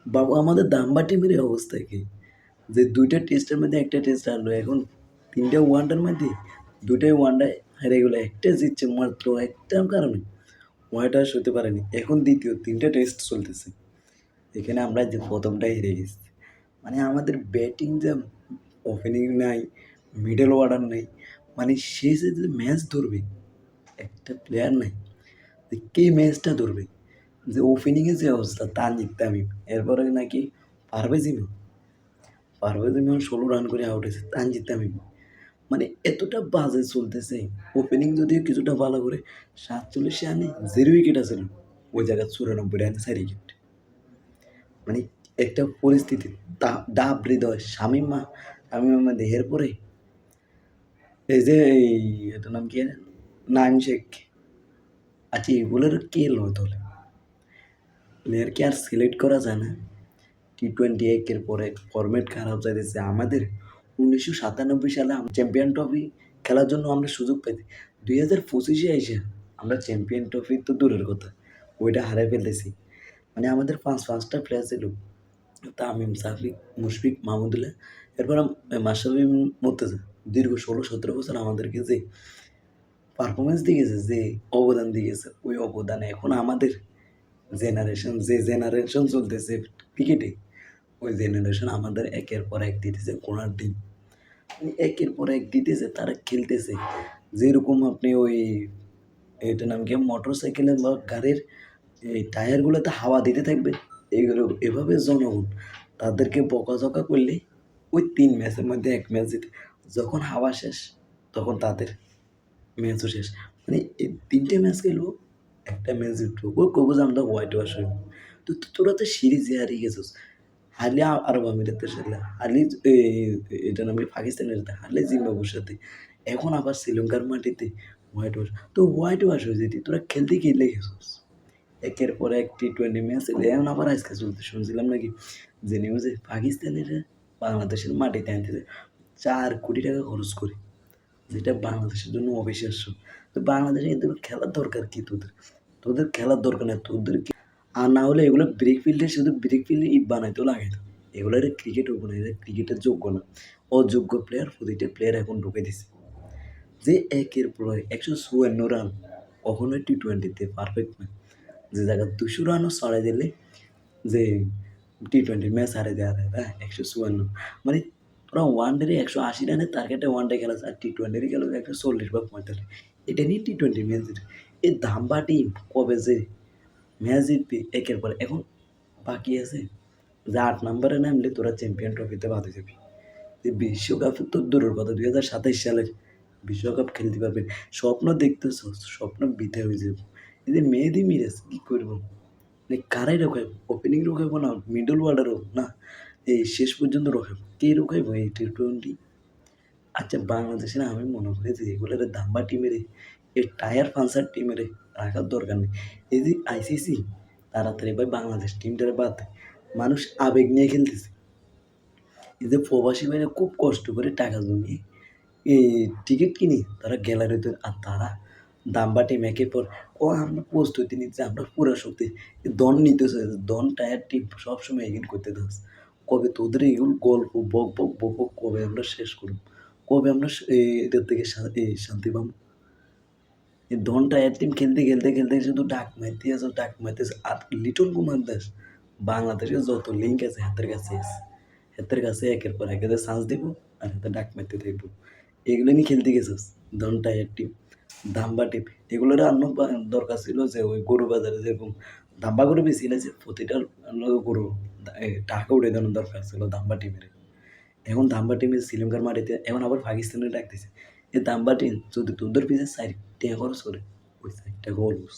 বাবু আমাদের দাম্বা টিমের এই অবস্থা কি? যে ২ টা টেস্টের মধ্যে ১ টা টেস্ট হারলো। এখন ৩ টা ওয়ানডের মধ্যে ২ টাই ওয়ানডায় হেরে গেল। ১ টা জিতছে মাত্র একটার কারণে। হোয়াইট ওয়াশ হতে পারেনি। এখন দ্বিতীয় ৩ টা টেস্ট চলতেছে। এখানে আমরা যে ১ম টাই হেরে গেছি। মানে আমাদের ব্যাটিং যা ওপেনিং নাই, মিডল অর্ডার নাই। মানে সে যে ম্যাচ ধরবে, একটা প্লেয়ার নাই। যে কে ম্যাচটা ধরবে? যে ওপেনিংয়ে যে অবস্থা তানজিদ তামিম, এরপরে নাকি পারভেজ ইমন। পারভেজ ইমন ১৬ রান করে আউট হয়েছে। তানজিদ তামিম মানে এতটা বাজে চলতেছে। ওপেনিং যদিও কিছুটা ভালো করে ৪৭ রানে 0 উইকেট আছিল। ওই জায়গায় ৯৪ রানে ৪ উইকেট। মানে একটা পরিস্থিতি ডাব হৃদয় শামীম আহমেদ এর পরে এই যে এটার নাম কি? নাইম শেখ। আচ্ছা এগুলোর কে এলো দলে? প্লেয়ারকে আর সিলেক্ট করা যায় না। টি-20 একের পর এক ফরম্যাট খারাপ যাইতেছে। আমাদের ১৯৯৭ সালে চ্যাম্পিয়ন ট্রফি খেলার জন্য আমরা সুযোগ পাইছি। ২০২৫-এ আইসা আমরা চ্যাম্পিয়ন ট্রফি তো দূরের কথা, ওইটা হারায় ফেলতেছি। মানে আমাদের ৫টা প্লেয়ার ছিল। তামিম, সাকিব, মুশফিক, মাহমুদুল্লাহ, এরপর মাশরাফি বিন মুর্তজা। দীর্ঘ ১৬-১৭ বছর আমাদেরকে যে পারফরম্যান্স দিয়ে গেছে, যে অবদান দিয়ে গেছে, ওই অবদান এখন আমাদের যে জেনারেশন চলতেছে ক্রিকেটে, ওই জেনারেশন আমাদের একের পর এক দিতেছে ঘোড়ার ডিম। মানে একের পর এক দিতেছে, তারা খেলতেছে। যেরকম আপনি ওই এটার নাম কি? মোটরসাইকেলে বা গাড়ির এই টায়ারগুলোতে হাওয়া দিতে থাকবে। এগুলো এভাবে জনগণ তাদেরকে বকাঝকা করলে ওই ৩ ম্যাচের মধ্যে ১ ম্যাচ জিতে। যখন হাওয়া শেষ, তখন তাদের ম্যাচও শেষ। মানে এই ৩ টে ম্যাচ খেলবো, ১ টা ম্যাচ জিতবো। ও কব যে আমরা হোয়াইট ওয়াশ হইব। তো তোরা তো সিরিজে হারিয়ে গেছিস। হারলে আরব আমিরাতের সাথে, হারলে এটার নাম কি? পাকিস্তানের সাথে, হারলে জিম্বাবুয়ের সাথে। এখন আবার শ্রীলঙ্কার মাটিতে হোয়াইট ওয়াশ। তো হোয়াইট ওয়াশ হয়ে যেতি, তোরা খেলতে কি লেগেছিস? একের পর এক টি-20 ম্যাচ এখন আবার আজকে চলতে শুনছিলাম নাকি যে নিউজে পাকিস্তানিরা বাংলাদেশের মাটিতে আনতেছে ৪ কোটি টাকা খরচ করে, যেটা বাংলাদেশের জন্য অবিশ্বাস্য। তো বাংলাদেশে এদের খেলার দরকার কি? তোদের খেলার দরকার নেই তোদেরকে। আর না হলে এগুলো ব্রেক ফিল্ডে, শুধু ব্রেক ফিল্ডে ইট বানাইতেও লাগাইতো। এগুলোর ক্রিকেট হবো না, এদের ক্রিকেটের যোগ্য না। অযোগ্য প্লেয়ার, প্রতিটা প্লেয়ার এখন ঢুকে দিছে। যে একের পর ১৫৪ রান কখনোই টি-20তে পারফেক্ট না। যে জায়গায় ২০০ রানও ছড়াই দিলে, যে টি-20 ম্যাচ হারাই দেওয়া যায়, হ্যাঁ ১৫৪। মানে ওরা ওয়ানডেরে ১৮০ রানের টার্গেটে ওয়ানডে খেলা, আর টি-20 খেলা ১৪০ বা ৪৫। এটা নিয়ে টি-20 ম্যাচ জিতে। এই ধাম্বা টিম কবে যে ম্যাচ জিতবে একের পর এখন বাকি আছে। যে ৮ নম্বরে নামলে তোরা চ্যাম্পিয়ন ট্রফিতে বাদ হয়ে যাবি। এই বিশ্বকাপে তো দূরের কথা, ২০২৭ সালের বিশ্বকাপ খেলতে পারবেন। স্বপ্ন দেখতেছ, স্বপ্ন বৃথা হয়ে যাবে। এই যে মেহেদী মিরাজ কি করবো? মানে কারাই রোখাইব? ওপেনিং রোখাইব না মিডল অর্ডারও না, এই শেষ পর্যন্ত রোখাইব? কে রোখাইব এই টি-20? আচ্ছা বাংলাদেশে না, আমি মনে করি যে এগুলোর দাম্বা টিমেরে, এই টায়ার পাঞ্চার টিমেরে রাখার দরকার নেই। এই যে আইসিসি তাড়াতাড়ি ভাই বাংলাদেশ টিমটারে বাদ দেয়। মানুষ আবেগ নিয়ে খেলতেছে। এই যে প্রবাসী ভাইরা খুব কষ্ট করে টাকা জমিয়ে এই টিকিট কিনি, তারা গ্যালারিতে, আর তারা দাম্বা টিম একের পর আমরা প্রস্তুতি নিচ্ছি, আমরা পুরা শক্তি দন নিতেছে। দন টায়ার টিম সবসময় এগিয়ে করতে থাকস। কবে তোদের এগুলো গল্প বক বক বক বক কবে আমরা শেষ করব? কবে আমরা এটার থেকে শান্তি পাবো? এই ডন টায়ার টিম খেলতে শুধু ডাক মারতেছে। আর লিটন কুমার দাস বাংলাদেশের যত লিঙ্ক আছে হাতের কাছে একের পর এক এদের চান্স দিব, আর হাতে ডাক মারতে থাকবো। এগুলো নিয়ে খেলতে গেছিস। ডন টায়ার টিম, দাম্বা টিম, এগুলোর আন্ন দরকার ছিল যে ওই গরু বাজারে যেরকম দাম্বা গরু বেশি আছে, প্রতিটা গরু টাকা উঠে দেওয়ার দরকার ছিল দাম্বা টিমের। এখন দাম্বা টিমের শ্রীলঙ্কার মাটিতে এখন আবার পাকিস্তানে ডাকতেছে। এই দাম্বা টিম যদি তোদের পিছিয়ে ৪ টাকা খরচ করে, ওই ৪ টাকা লস।